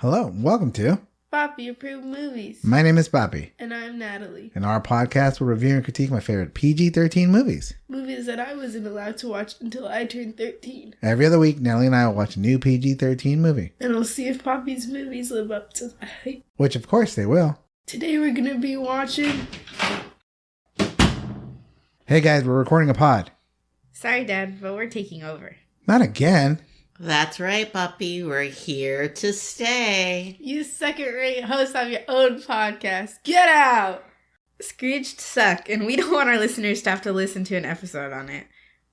Hello, welcome to Papi Approved Movies. My name is Papi. And I'm Natalie. In our podcast, we'll review and critique my favorite PG-13 movies. Movies that I wasn't allowed to watch until I turned 13. Every other week, Natalie and I will watch a new PG-13 movie. And we'll see if Papi's movies live up to that hype. Which, of course, they will. Today we're going to be watching... Hey guys, we're recording a pod. Sorry, Dad, but we're taking over. Not again. That's right, Papi. We're here to stay. You second-rate host of your own podcast. Get out! Scrooged suck, and we don't want our listeners to have to listen to an episode on it.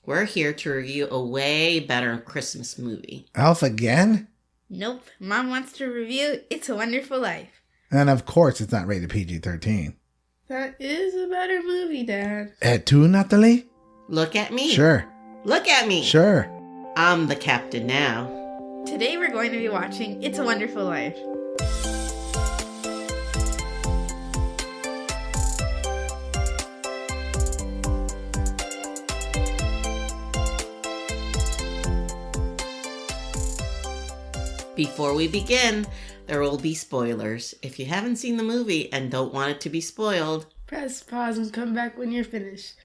We're here to review a way better Christmas movie. Elf again? Nope. Mom wants to review It's a Wonderful Life. And of course, it's not rated PG-13. That is a better movie, Dad. Et tu, Natalie? Look at me. Sure. Look at me. Sure. I'm the captain now. Today we're going to be watching It's a Wonderful Life. Before we begin, there will be spoilers. If you haven't seen the movie and don't want it to be spoiled, Press pause and come back when you're finished.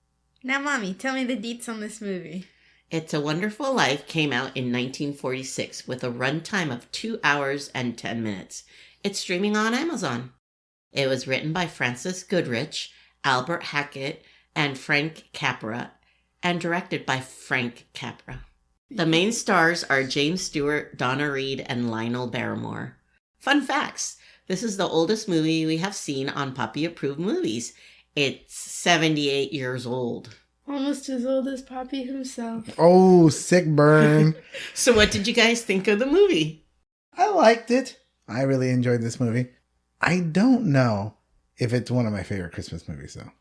Now, Mommy, tell me the deets on this movie. It's a Wonderful Life came out in 1946 with a runtime of 2 hours and 10 minutes. It's streaming on Amazon. It was written by Francis Goodrich, Albert Hackett, and Frank Capra, and directed by Frank Capra. The main stars are James Stewart, Donna Reed, and Lionel Barrymore. Fun facts. This is the oldest movie we have seen on Papi Approved Movies. It's 78 years old. Almost as old as Papi himself. Oh, sick burn. So what did you guys think of the movie? I liked it. I really enjoyed this movie. I don't know if it's one of my favorite Christmas movies, though.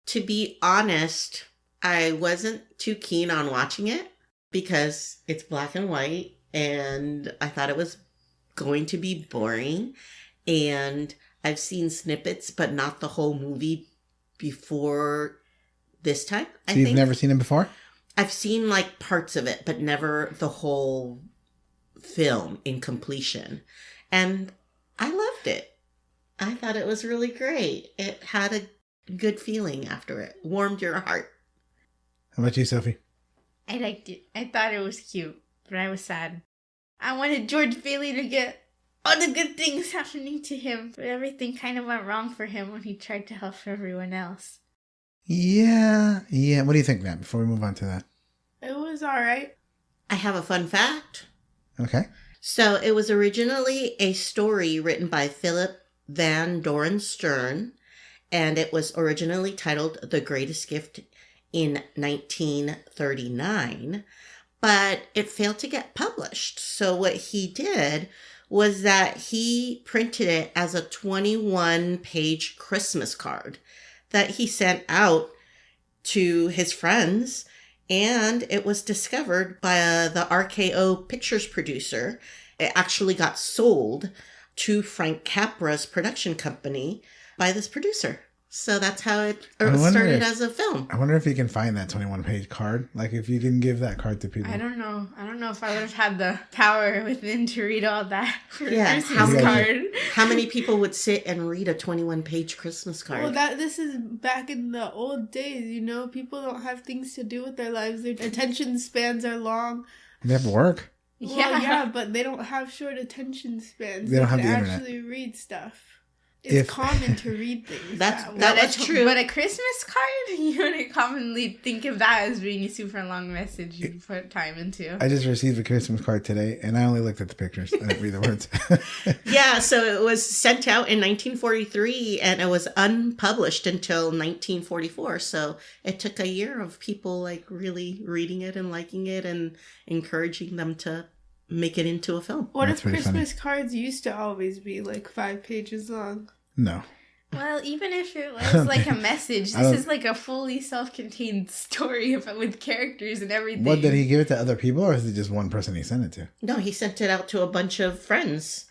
To be honest, I wasn't too keen on watching it because it's black and white and I thought it was going to be boring. And I've seen snippets, but not the whole movie before this time. So you've never seen it before? I've seen like parts of it, but never the whole film in completion. And I loved it. I thought it was really great. It had a good feeling after it. Warmed your heart. How about you, Sophie? I liked it. I thought it was cute, but I was sad. I wanted George Bailey to get all the good things happening to him, but everything kind of went wrong for him when he tried to help everyone else. Yeah. What do you think, Matt, before we move on to that? It was alright. I have a fun fact. Okay. So it was originally a story written by Philip Van Doren Stern, and it was originally titled The Greatest Gift in 1939, but it failed to get published. So what he did was that he printed it as a 21-page Christmas card that he sent out to his friends, and it was discovered by the RKO Pictures producer. It actually got sold to Frank Capra's production company by this producer. So that's how it started as a film. I wonder if you can find that 21-page card. Like, if you can give that card to people. I don't know. I don't know if I would have had the power within to read all that for a Yeah, Christmas card. How many people would sit and read a 21-page Christmas card? Well, this is back in the old days, you know? People don't have things to do with their lives. Their attention spans are long. They have work. Well, Yeah. yeah, but they don't have short attention spans. They don't have can the internet. actually read stuff. It's common to read things. That's true. But a Christmas card, you wouldn't commonly think of that as being a super long message you put time into. I just received a Christmas card today, and I only looked at the pictures. I didn't read the words. Yeah, so it was sent out in 1943, and it was unpublished until 1944. So it took a year of people like really reading it and liking it and encouraging them to make it into a film. What That's if pretty Christmas cards used to always be like 5 pages long? No. Well, even if it was like a message, this is like a fully self-contained story with characters and everything. What, did he give it to other people, or is it just one person he sent it to? No, he sent it out to a bunch of friends.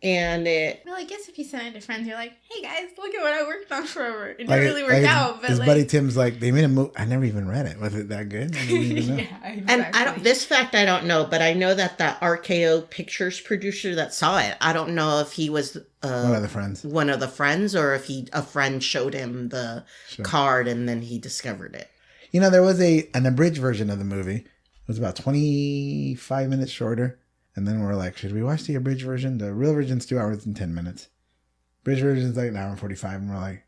And it... Well, I guess if you send it to friends, you're like, hey guys, look at what I worked on forever. It Like, didn't really work out, but his like... buddy Tim's like, they made a movie. I never even read it. Was it that good? I didn't even know. Yeah, exactly. And I don't, this fact I don't know, but I know that the RKO Pictures producer that saw it, I don't know if he was One of the friends. one of the friends or if a friend showed him the card and then he discovered it. You know, there was an abridged version of the movie. It was about 25 minutes shorter. And then we're like, should we watch the abridged version? The real version's 2 hours and 10 minutes. Abridged version's like an hour and 45. And we're like,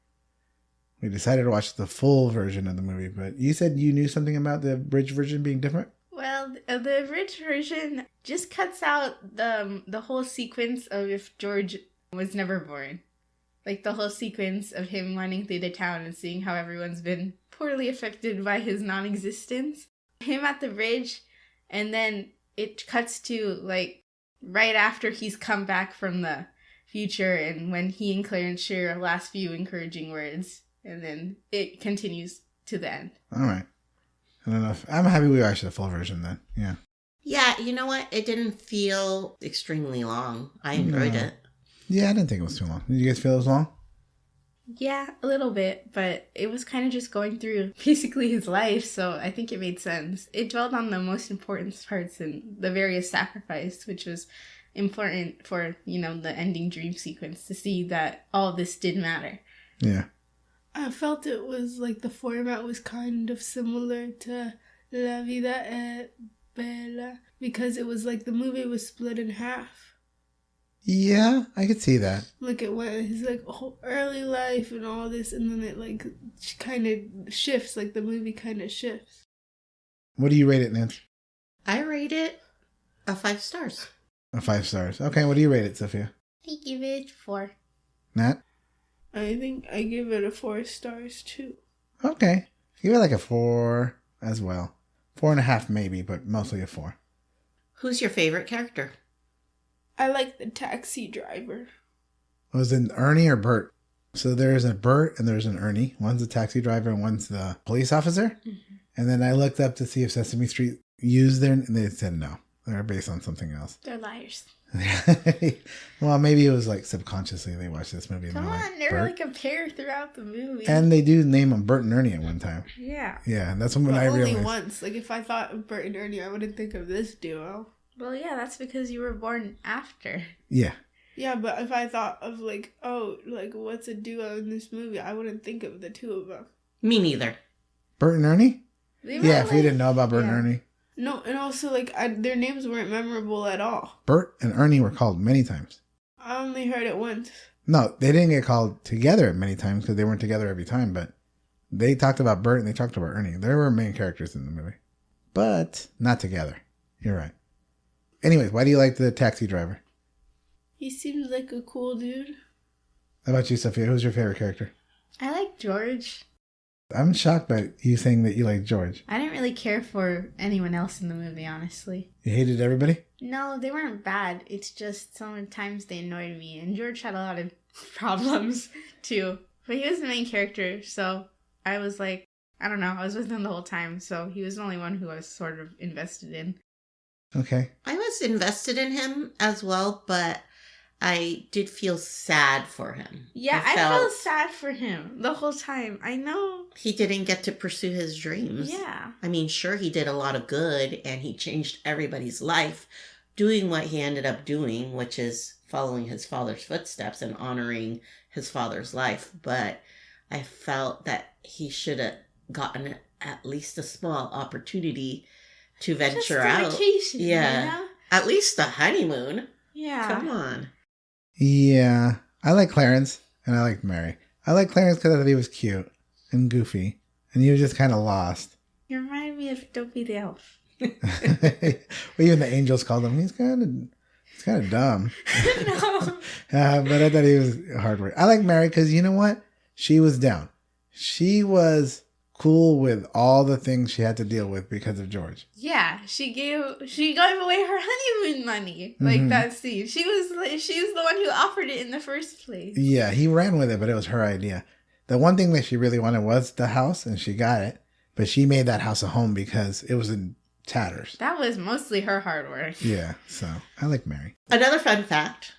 we decided to watch the full version of the movie. But you said you knew something about the abridged version being different? Well, the abridged version just cuts out the whole sequence of if George was never born. Like the whole sequence of him running through the town and seeing how everyone's been poorly affected by his non-existence. Him at the bridge, and then it cuts to, like, right after he's come back from the future and when he and Clarence share last few encouraging words. And then it continues to the end. All right. I don't know if... I'm happy we watched the full version then. Yeah. Yeah, you know what? It didn't feel extremely long. I enjoyed it. Yeah, I didn't think it was too long. Did you guys feel it was long? Yeah, a little bit, but it was kind of just going through basically his life, so I think it made sense. It dwelled on the most important parts and the various sacrifice, which was important for, you know, the ending dream sequence to see that all this did matter. Yeah. I felt it was like the format was kind of similar to La Vida es Bella because it was like the movie was split in half. Yeah, I could see that. Like it went his like whole early life and all this, and then it like kind of shifts. Like the movie kind of shifts. What do you rate it, Nance? I rate it a 5 stars. A 5 stars. Okay, what do you rate it, Sophia? I give it 4. Nat? I think I give it a 4 stars too. Okay. Give it like a 4 as well. 4.5 maybe, but mostly a 4. Who's your favorite character? I like the taxi driver. Was it Ernie or Bert? So there's a Bert and there's an Ernie. One's the taxi driver and one's the police officer. Mm-hmm. And then I looked up to see if Sesame Street used their... And they said no. They're based on something else. They're liars. Well, maybe it was like subconsciously they watched this movie. Come on, they were like a pair throughout the movie. And they do name them Bert and Ernie at one time. Yeah. Yeah, that's when I only realized. Once. Like if I thought of Bert and Ernie, I wouldn't think of this duo. Well, yeah, that's because you were born after. Yeah. Yeah, but if I thought of like, oh, like what's a duo in this movie, I wouldn't think of the two of them. Me neither. Bert and Ernie? Yeah, Like, if we didn't know about Bert and Ernie. No, and also like their names weren't memorable at all. Bert and Ernie were called many times. I only heard it once. No, they didn't get called together many times because they weren't together every time, but they talked about Bert and they talked about Ernie. They were main characters in the movie, but not together. You're right. Anyways, why do you like the taxi driver? He seems like a cool dude. How about you, Sophia? Who's your favorite character? I like George. I'm shocked by you saying that you like George. I didn't really care for anyone else in the movie, honestly. You hated everybody? No, they weren't bad. It's just sometimes they annoyed me. And George had a lot of problems, too. But he was the main character, so I was like, I don't know. I was with him the whole time, so he was the only one who I was sort of invested in. Okay. I was invested in him as well, but I did feel sad for him. Yeah, I felt sad for him the whole time. I know. He didn't get to pursue his dreams. Yeah. I mean, sure, he did a lot of good and he changed everybody's life doing what he ended up doing, which is following his father's footsteps and honoring his father's life. But I felt that he should have gotten at least a small opportunity to venture out. Vacation, yeah. You know? At least a honeymoon. Yeah. Come on. Yeah. I like Clarence and I like Mary. I like Clarence because I thought he was cute and goofy. And he was just kind of lost. You remind me of Dopey the Elf. Well, even the angels called him. He's kind of dumb. No. But I thought he was hard work. I like Mary because you know what? She was down. She was cool with all the things she had to deal with because of George. Yeah, she gave away her honeymoon money. Like that scene. She was the one who offered it in the first place. Yeah, he ran with it, but it was her idea. The one thing that she really wanted was the house, and she got it. But she made that house a home because it was in tatters. That was mostly her hard work. Yeah, so I like Mary. Another fun fact.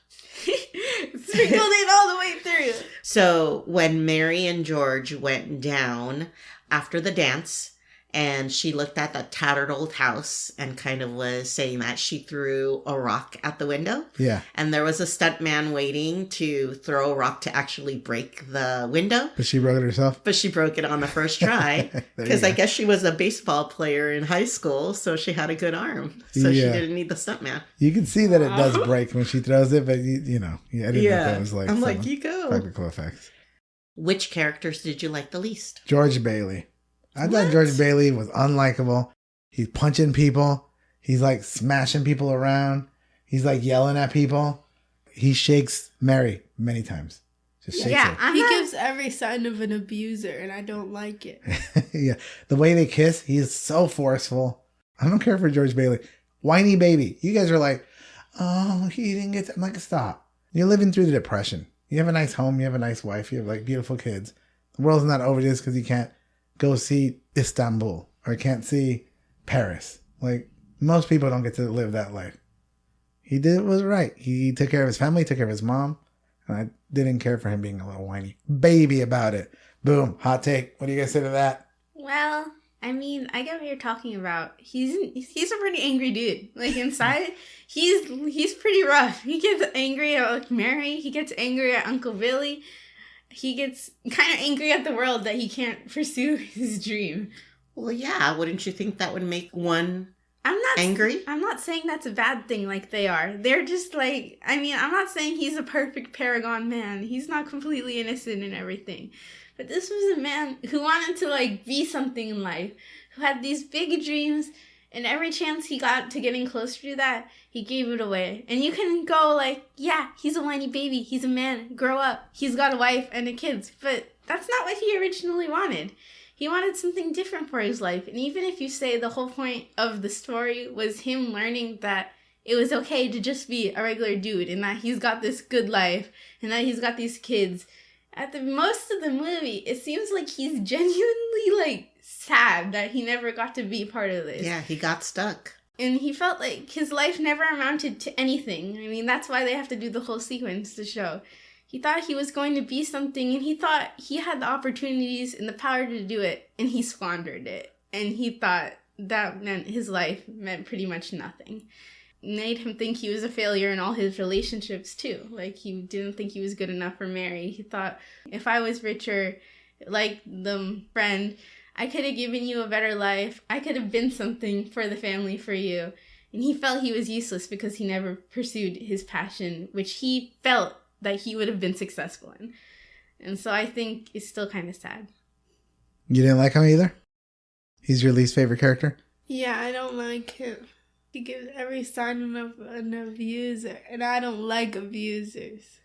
sprinkled it all the way through. So when Mary and George went down after the dance, and she looked at the tattered old house and kind of was saying that she threw a rock at the window. Yeah. And there was a stuntman waiting to throw a rock to actually break the window. But she broke it herself? But she broke it on the first try. Because I guess she was a baseball player in high school, so she had a good arm. So she didn't need the stuntman. You can see that it does break when she throws it, but you know, I didn't know that was like I'm like, you go. Practical effects. Which characters did you like the least? George Bailey. I thought George Bailey was unlikable. He's punching people. He's like smashing people around. He's like yelling at people. He shakes Mary many times. Just shakes her. He gives every sign of an abuser, and I don't like it. Yeah. The way they kiss, he is so forceful. I don't care for George Bailey. Whiny baby. You guys are like, oh, he didn't get to... I'm like, stop. You're living through the depression. You have a nice home. You have a nice wife. You have like beautiful kids. The world's not over this because you can't go see Istanbul or can't see Paris. Like, most people don't get to live that life. He did what was right. He took care of his family, took care of his mom, and I didn't care for him being a little whiny baby about it. Boom. Hot take. What do you guys say to that? Well, I mean, I get what you're talking about. He's a pretty angry dude. Like, inside, he's pretty rough. He gets angry at like, Mary. He gets angry at Uncle Billy. He gets kind of angry at the world that he can't pursue his dream. Well, yeah. Wouldn't you think that would make one angry? I'm not saying that's a bad thing like they are. They're just like, I mean, I'm not saying he's a perfect paragon man. He's not completely innocent and everything. But this was a man who wanted to like be something in life, who had these big dreams, and every chance he got to getting closer to that, he gave it away. And you can go like, yeah, he's a whiny baby. He's a man. Grow up. He's got a wife and a kids. But that's not what he originally wanted. He wanted something different for his life. And even if you say the whole point of the story was him learning that it was okay to just be a regular dude and that he's got this good life and that he's got these kids, at the most of the movie, it seems like he's genuinely like sad that he never got to be part of this. Yeah, he got stuck. And he felt like his life never amounted to anything. I mean, that's why they have to do the whole sequence to show. He thought he was going to be something, and he thought he had the opportunities and the power to do it, and he squandered it. And he thought that meant his life meant pretty much nothing. It made him think he was a failure in all his relationships, too. Like, he didn't think he was good enough for Mary. He thought, if I was richer, like the friend, I could have given you a better life. I could have been something for the family, for you. And he felt he was useless because he never pursued his passion, which he felt that he would have been successful in. And so I think it's still kind of sad. You didn't like him either? He's your least favorite character? Yeah, I don't like him. He gives every sign of an abuser, and I don't like abusers.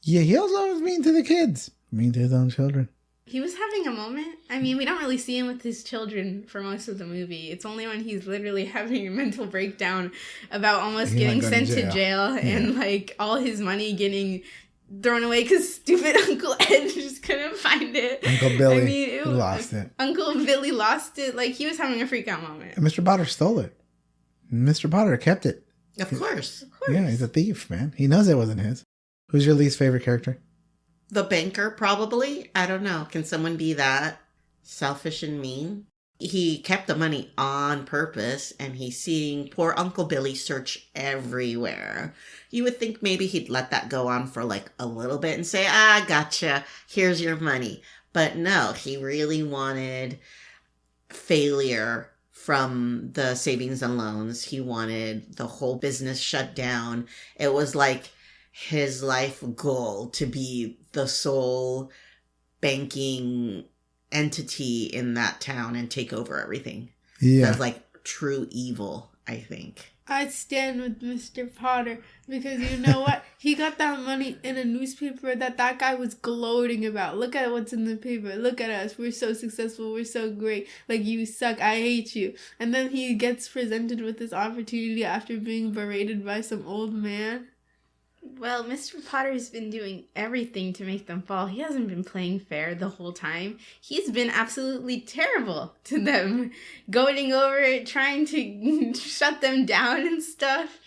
Yeah, he also was mean to the kids. Mean to his own children. He was having a moment. I mean, we don't really see him with his children for most of the movie. It's only when he's literally having a mental breakdown about almost getting sent to jail and like all his money getting thrown away because stupid Uncle Ed just couldn't find it. Uncle Billy, I mean, he lost it. Uncle Billy lost it. Like, he was having a freak out moment. And Mr. Potter stole it. Mr. Potter kept it. Of course. Yeah, he's a thief, man. He knows it wasn't his. Who's your least favorite character? The banker, probably. I don't know. Can someone be that selfish and mean? He kept the money on purpose, and he's seeing poor Uncle Billy search everywhere. You would think maybe he'd let that go on for like a little bit and say, gotcha, here's your money. But no, he really wanted failure from the savings and loans. He wanted the whole business shut down. It was like his life goal to be the sole banking entity in that town and take over everything. Yeah. That's like true evil, I think. I stand with Mr. Potter because you know what? He got that money in a newspaper that guy was gloating about. Look at what's in the paper. Look at us. We're so successful. We're so great. Like, you suck. I hate you. And then he gets presented with this opportunity after being berated by some old man. Well, Mr. Potter's been doing everything to make them fall. He hasn't been playing fair the whole time. He's been absolutely terrible to them, goading over it, trying to shut them down and stuff.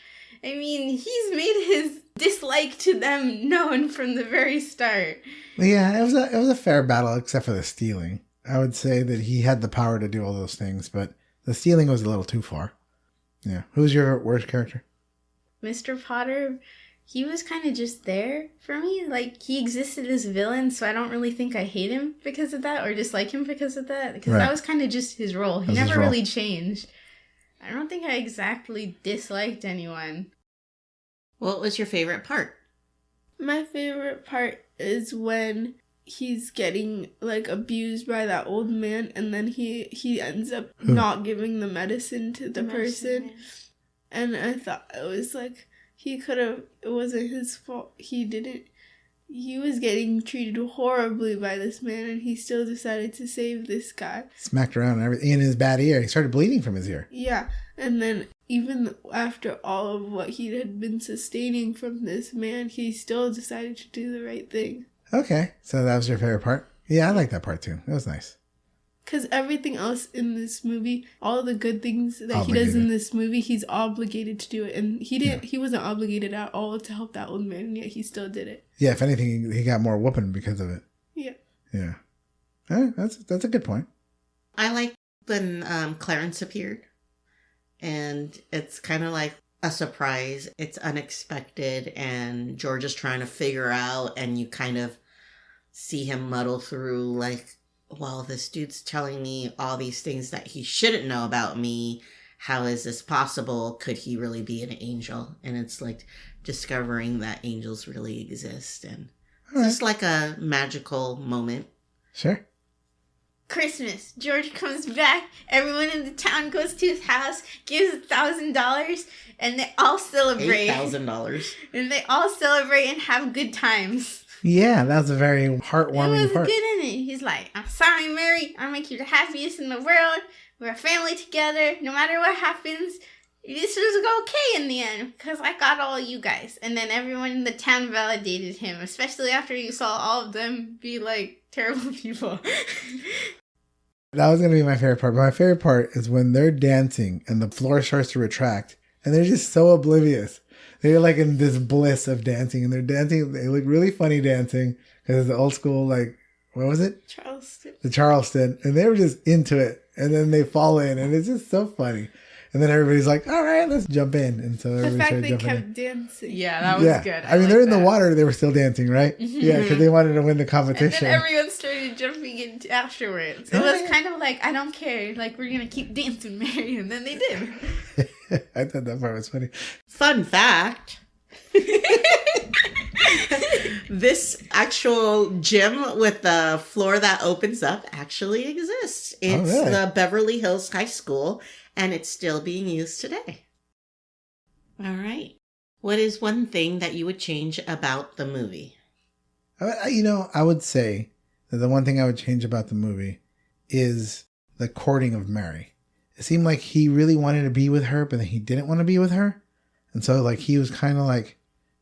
I mean, he's made his dislike to them known from the very start. Yeah, it was a fair battle, except for the stealing. I would say that he had the power to do all those things, but the stealing was a little too far. Yeah. Who's your worst character? Mr. Potter, he was kind of just there for me. Like, he existed as a villain, so I don't really think I hate him because of that or dislike him because of that. Because that was kind of just his role. He never really changed. I don't think I exactly disliked anyone. What was your favorite part? My favorite part is when he's getting, like, abused by that old man, and then he ends up not giving the medicine to the person. And I thought it was, like, it wasn't his fault. He was getting treated horribly by this man, and he still decided to save this guy. Smacked around and everything in his bad ear. He started bleeding from his ear. Yeah, and then even after all of what he had been sustaining from this man, he still decided to do the right thing. Okay, so that was your favorite part? Yeah, I like that part too. It was nice. Because everything else in this movie, all the good things that he does in this movie, he's obligated to do it. And he wasn't obligated at all to help that old man, and yet he still did it. Yeah, if anything, he got more whooping because of it. Yeah. Yeah. All right, that's a good point. I like when Clarence appeared. And it's kind of like a surprise. It's unexpected, and George is trying to figure out, and you kind of see him muddle through, like, well, this dude's telling me all these things that he shouldn't know about me. How is this possible? Could he really be an angel? And it's like discovering that angels really exist. And it's just like a magical moment. Sure. Christmas. George comes back. Everyone in the town goes to his house, gives $1,000, and they all celebrate. $8,000. And they all celebrate and have good times. Yeah, that was a very heartwarming part. It was good in it. He's like, I'm sorry, Mary. I'll make you the happiest in the world. We're a family together. No matter what happens, this was okay in the end because I got all you guys. And then everyone in the town validated him, especially after you saw all of them be like terrible people. That was going to be my favorite part. But my favorite part is when they're dancing and the floor starts to retract and they're just so oblivious. They're like in this bliss of dancing, and they're dancing. They look really funny dancing because it's the old school, like, what was it? Charleston. The Charleston. And they were just into it. And then they fall in, and it's just so funny. And then everybody's like, all right, let's jump in. And so the fact they kept in. Dancing. Yeah, that was good. I mean, they're in the water. They were still dancing, right? Mm-hmm. Yeah, because they wanted to win the competition. And then everyone started jumping in afterwards. It was kind of like, I don't care. Like, we're going to keep dancing, Mary. And then they did. I thought that part was funny. Fun fact. This actual gym with the floor that opens up actually exists. It's the Beverly Hills High School, and it's still being used today. All right. What is one thing that you would change about the movie? I would say that the one thing I would change about the movie is the courting of Mary. It seemed like he really wanted to be with her, but then he didn't want to be with her. And so, like, he was kind of like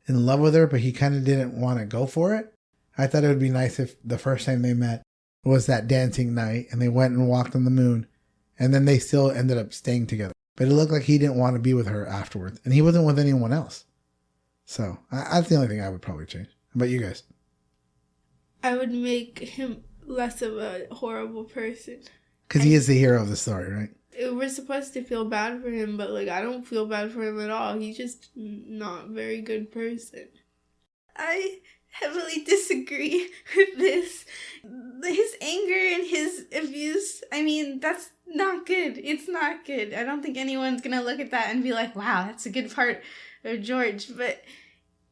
in love with her, but he kind of didn't want to go for it. I thought it would be nice if the first time they met was that dancing night and they went and walked on the moon, and then they still ended up staying together. But it looked like he didn't want to be with her afterwards, and he wasn't with anyone else. So that's the only thing I would probably change. How about you guys? I would make him less of a horrible person. Because he is the hero of the story, right? We're supposed to feel bad for him, but, like, I don't feel bad for him at all. He's just not a very good person. I heavily disagree with this. His anger and his abuse, I mean, that's not good. It's not good. I don't think anyone's gonna look at that and be like, wow, that's a good part of George. But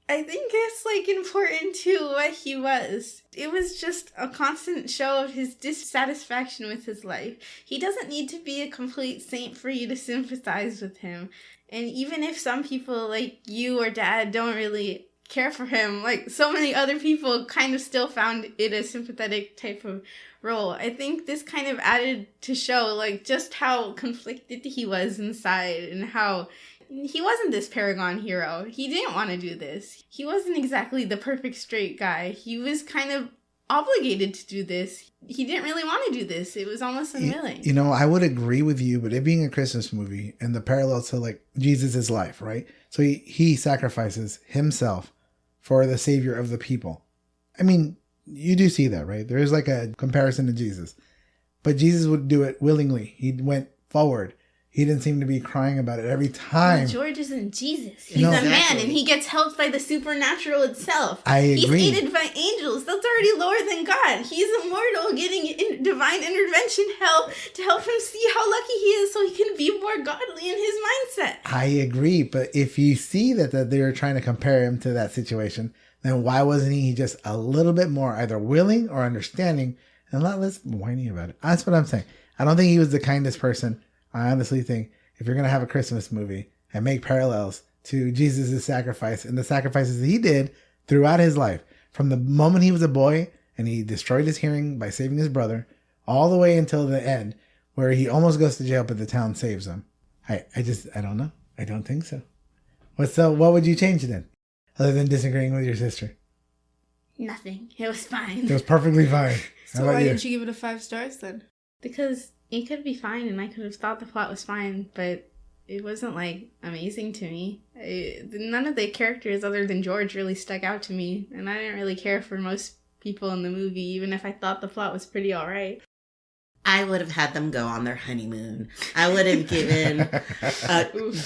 I think it's, like, important to what he was. It was just a constant show of his dissatisfaction with his life. He doesn't need to be a complete saint for you to sympathize with him. And even if some people, like you or Dad, don't really care for him, like, so many other people kind of still found it a sympathetic type of role. I think this kind of added to show, like, just how conflicted he was inside and how he wasn't this paragon hero. He didn't want to do this. He wasn't exactly the perfect straight guy. He was kind of obligated to do this. He didn't really want to do this. It was almost unwilling. You know, I would agree with you, but it being a Christmas movie and the parallel to like Jesus' life, right? So he sacrifices himself for the savior of the people. I mean, you do see that, right? There is like a comparison to Jesus, but Jesus would do it willingly. He went forward. He didn't seem to be crying about it every time. Well, George isn't Jesus. He's No, a exactly. man, and he gets helped by the supernatural itself. I agree. He's aided by angels. That's already lower than God. He's immortal, getting divine intervention help to help him see how lucky he is so he can be more godly in his mindset. I agree, but if you see that they were trying to compare him to that situation, then why wasn't he just a little bit more either willing or understanding and a lot less whiny about it? That's what I'm saying. I don't think he was the kindest person. I honestly think if you're going to have a Christmas movie and make parallels to Jesus' sacrifice and the sacrifices he did throughout his life, from the moment he was a boy and he destroyed his hearing by saving his brother, all the way until the end, where he almost goes to jail, but the town saves him. I don't know. I don't think so. What would you change then? Other than disagreeing with your sister? Nothing. It was fine. It was perfectly fine. How So about why you? didn't you give it a 5 stars then? Because it could be fine, and I could have thought the plot was fine, but it wasn't, like, amazing to me. None of the characters other than George really stuck out to me, and I didn't really care for most people in the movie, even if I thought the plot was pretty alright. I would have had them go on their honeymoon. I would have given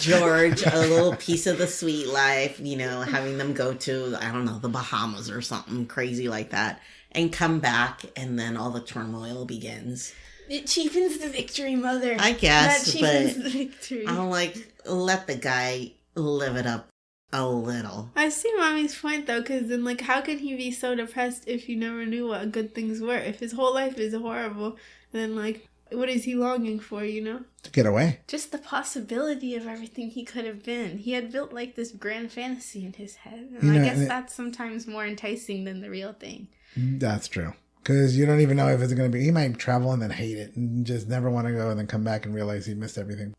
George a little piece of the sweet life, you know, having them go to, I don't know, the Bahamas or something crazy like that, and come back, and then all the turmoil begins. It cheapens the victory, Mother. I guess, That cheapens but the victory. I'll let the guy live it up a little. I see Mommy's point though, because then how can he be so depressed if you never knew what good things were? If his whole life is horrible, then what is he longing for, you know? To get away. Just the possibility of everything he could have been. He had built this grand fantasy in his head. And I guess that's sometimes more enticing than the real thing. That's true. Because you don't even know if it's going to be... He might travel and then hate it and just never want to go and then come back and realize he missed everything.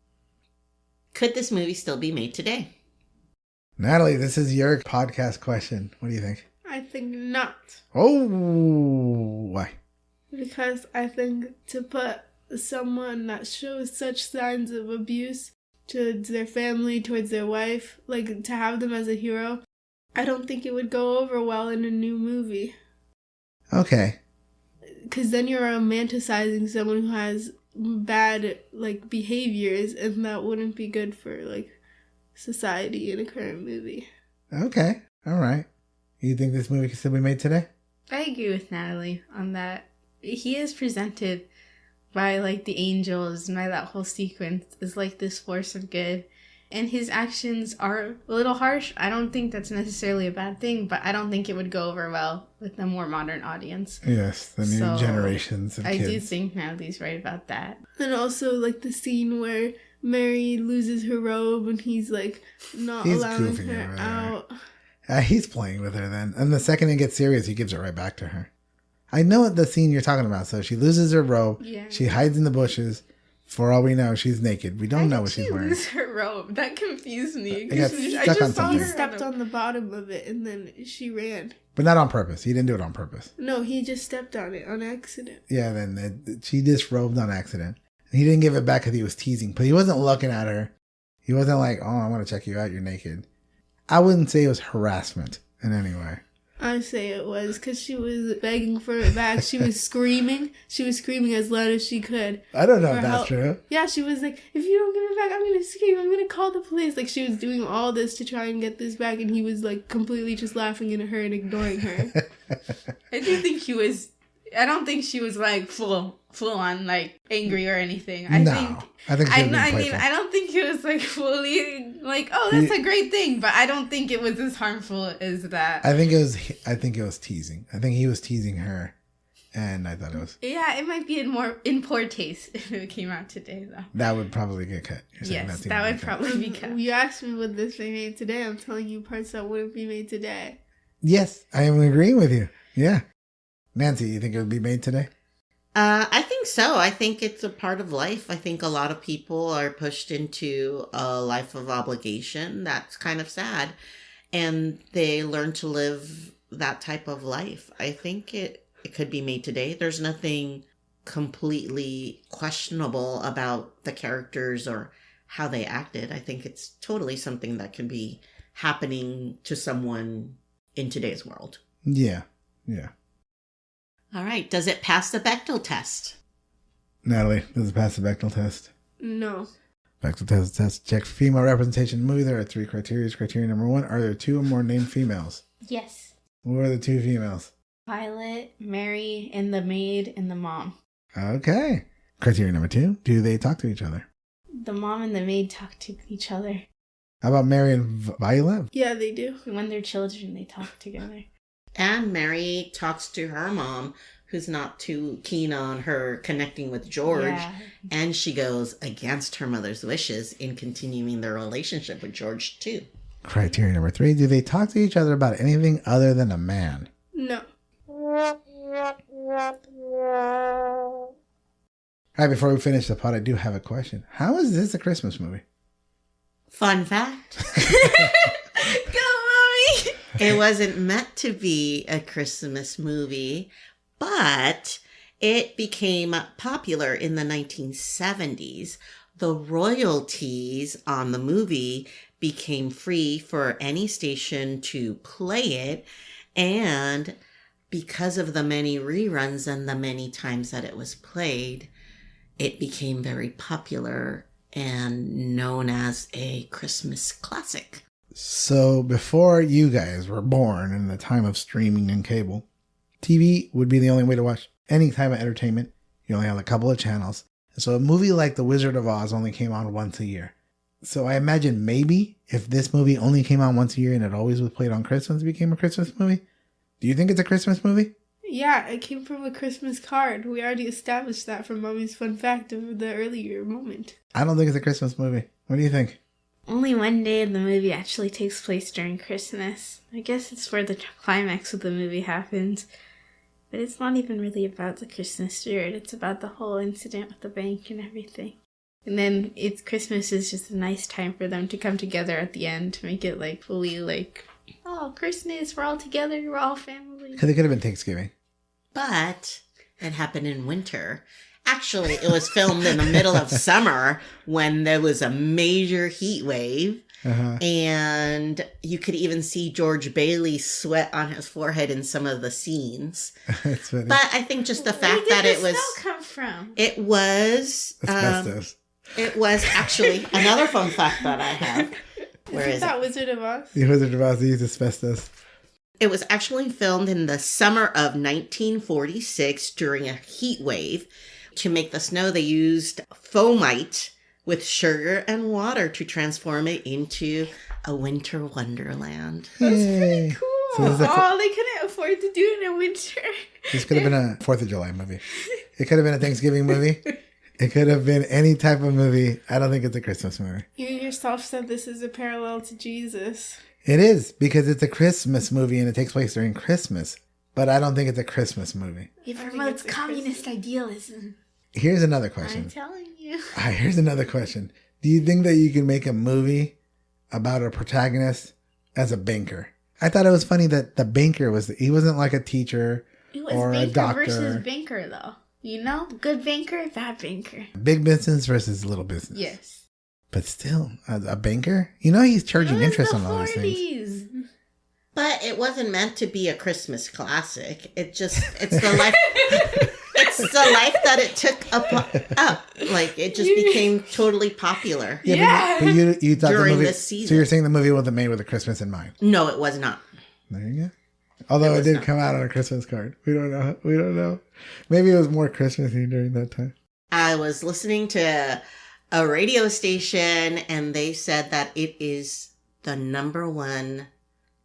Could this movie still be made today? Natalie, this is your podcast question. What do you think? I think not. Oh, why? Because I think to put someone that shows such signs of abuse towards their family, towards their wife, to have them as a hero, I don't think it would go over well in a new movie. Okay. Because then you're romanticizing someone who has bad, behaviors, and that wouldn't be good for, society in a current movie. Okay. All right. You think this movie can still be made today? I agree with Natalie on that. He is presented by, the angels and by that whole sequence as, this force of good. And his actions are a little harsh. I don't think that's necessarily a bad thing, but I don't think it would go over well with a more modern audience. Yes, the new generations of kids. I do think Natalie's right about that. And also, the scene where Mary loses her robe and he's, not allowing her out. He's playing with her then. And the second it gets serious, he gives it right back to her. I know the scene you're talking about. So she loses her robe. Yeah. She hides in the bushes. For all we know, she's naked. We don't know what she's wearing. Lose her robe. That confused me. It got I stuck on just saw something. He her stepped on the bottom of it and then she ran. But not on purpose. He didn't do it on purpose. No, he just stepped on it on accident. Yeah, then she disrobed on accident. And he didn't give it back because he was teasing. But he wasn't looking at her. He wasn't like, oh, I want to check you out. You're naked. I wouldn't say it was harassment in any way. I say it was because she was begging for it back. She was screaming. She was screaming as loud as she could. I don't know if for that's help. true. Yeah, she was like, if you don't give it back, I'm going to scream. I'm going to call the police. She was doing all this to try and get this back. And he was completely just laughing at her and ignoring her. I do think he was... I don't think she was full on angry or anything. I think she was being playful. I don't think he was fully oh, that's a great thing, but I don't think it was as harmful as that. I think it was teasing. I think he was teasing her, and I thought it was. Yeah, it might be in poor taste if it came out today, though. That would probably get cut. Yes, that would probably be cut. You asked me would this be made today. I'm telling you parts that wouldn't be made today. Yes, I am agreeing with you. Yeah. Nancy, you think it would be made today? I think so. I think it's a part of life. I think a lot of people are pushed into a life of obligation. That's kind of sad. And they learn to live that type of life. I think it it could be made today. There's nothing completely questionable about the characters or how they acted. I think it's totally something that can be happening to someone in today's world. Yeah. Yeah. All right. Does it pass the Bechdel test? Natalie, does it pass the Bechdel test? No. Bechdel test. Check for female representation in the movie. There are 3 criteria. Criteria number 1, are there 2 or more named females? Yes. What are the 2 females? Violet, Mary, and the maid and the mom. Okay. Criteria number 2, do they talk to each other? The mom and the maid talk to each other. How about Mary and Violet? Yeah, they do. When they're children, they talk together. And Mary talks to her mom, who's not too keen on her connecting with George. Yeah. And she goes against her mother's wishes in continuing their relationship with George, too. Criteria number 3, do they talk to each other about anything other than a man? No. All right, before we finish the pod, I do have a question. How is this a Christmas movie? Fun fact. Go, Mommy! It wasn't meant to be a Christmas movie, but it became popular in the 1970s. The royalties on the movie became free for any station to play it, and because of the many reruns and the many times that it was played, it became very popular and known as a Christmas classic. So before you guys were born in the time of streaming and cable, TV would be the only way to watch any type of entertainment. You only had a couple of channels. And so a movie like The Wizard of Oz only came on once a year. So I imagine maybe if this movie only came out once a year and it always was played on Christmas, it became a Christmas movie. Do you think it's a Christmas movie? Yeah, it came from a Christmas card. We already established that from Mommy's fun fact of the earlier moment. I don't think it's a Christmas movie. What do you think? Only one day in the movie actually takes place during Christmas. I guess it's where the climax of the movie happens. But it's not even really about the Christmas spirit. It's about the whole incident with the bank and everything. And then Christmas is just a nice time for them to come together at the end to make it like fully like, oh, Christmas, we're all together, we're all family. Because it could have been Thanksgiving. But it happened in winter. Actually, it was filmed in the middle of summer when there was a major heat wave. Uh-huh. And you could even see George Bailey's sweat on his forehead in some of the scenes. That's funny. But I think just the fact Where that did it the was... smell come from? It was... Asbestos. It was actually another fun fact that I have. Where Isn't is that it? Wizard of Oz? The Wizard of Oz used asbestos. It was actually filmed in the summer of 1946 during a heat wave. To make the snow, they used foamite with sugar and water to transform it into a winter wonderland. That's Yay. pretty cool. So this is a Oh, they couldn't afford to do it in winter. This could have been a 4th of July movie. It could have been a Thanksgiving movie. It could have been any type of movie. I don't think it's a Christmas movie. You yourself said this is a parallel to Jesus. It is, because it's a Christmas movie and it takes place during Christmas. But I don't think it's a Christmas movie. It I think promotes it's a communist Christmas. idealism. Here's another I'm question. telling you. Here's another question. Do you think that you can make a movie about a protagonist as a banker? I thought it was funny that the banker he wasn't like a teacher It was or a banker doctor. versus banker, though. You know? Good banker, bad banker. Big business versus little business. Yes. But still, a banker? You know he's charging It was interest the on all these things. 40s. But it wasn't meant to be a Christmas classic. It's the life... It's the life that it took up. Like, it just became totally popular. Yeah. But you thought During the movie... this season. So you're saying the movie wasn't made with a Christmas in mind? No, it was not. There you go. Although it was did not. come out on a Christmas card. We don't know. Maybe it was more Christmassy during that time. I was listening to a radio station and they said that it is the #1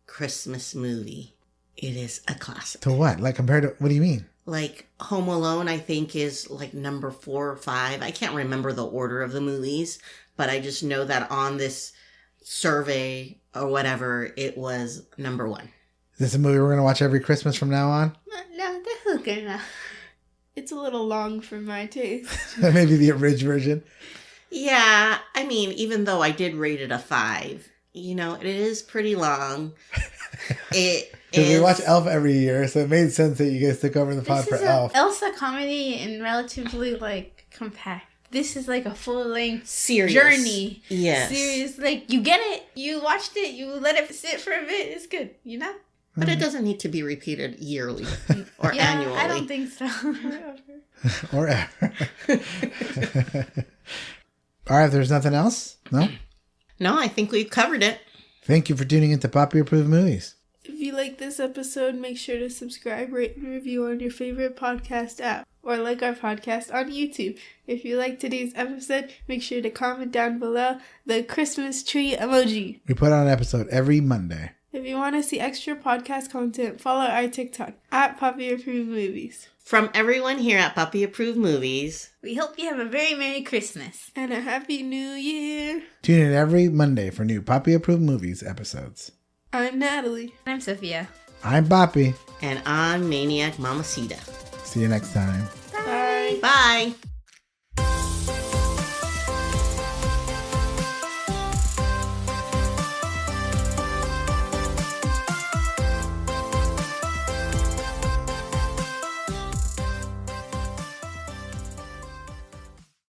Christmas movie. It is a classic. To what? Like compared to... What do you mean? Like Home Alone, I think, is like number 4 or 5. I can't remember the order of the movies, but I just know that on this survey or whatever, it was #1. Is this a movie we're going to watch every Christmas from now on? No, that's good enough. It's a little long for my taste. Maybe the abridged version. Yeah, I mean, even though I did rate it a 5, You know, it is pretty long. It Because we is. watch Elf every year, so it made sense that you guys took over the pod This for is Elf. Elsa comedy and relatively like compact. This is like a full length Serious. journey. Yes. Serious, like you get it, you watched it, you let it sit for a bit. It's good, you know. But it doesn't need to be repeated yearly or annually. I don't think so. Or ever. All right, if there's nothing else, no? No, I think we've covered it. Thank you for tuning into Papi Approved Movies. If you like this episode, make sure to subscribe, rate, and review on your favorite podcast app, or like our podcast on YouTube. If you like today's episode, make sure to comment down below the Christmas tree emoji. We put out an episode every Monday. If you want to see extra podcast content, follow our TikTok at Papi Approved Movies. From everyone here at Papi Approved Movies. We hope you have a very Merry Christmas. And a Happy New Year. Tune in every Monday for new Papi Approved Movies episodes. I'm Natalie. I'm Sophia. I'm Papi. And I'm Maniac Mamacita. See you next time. Bye. Bye.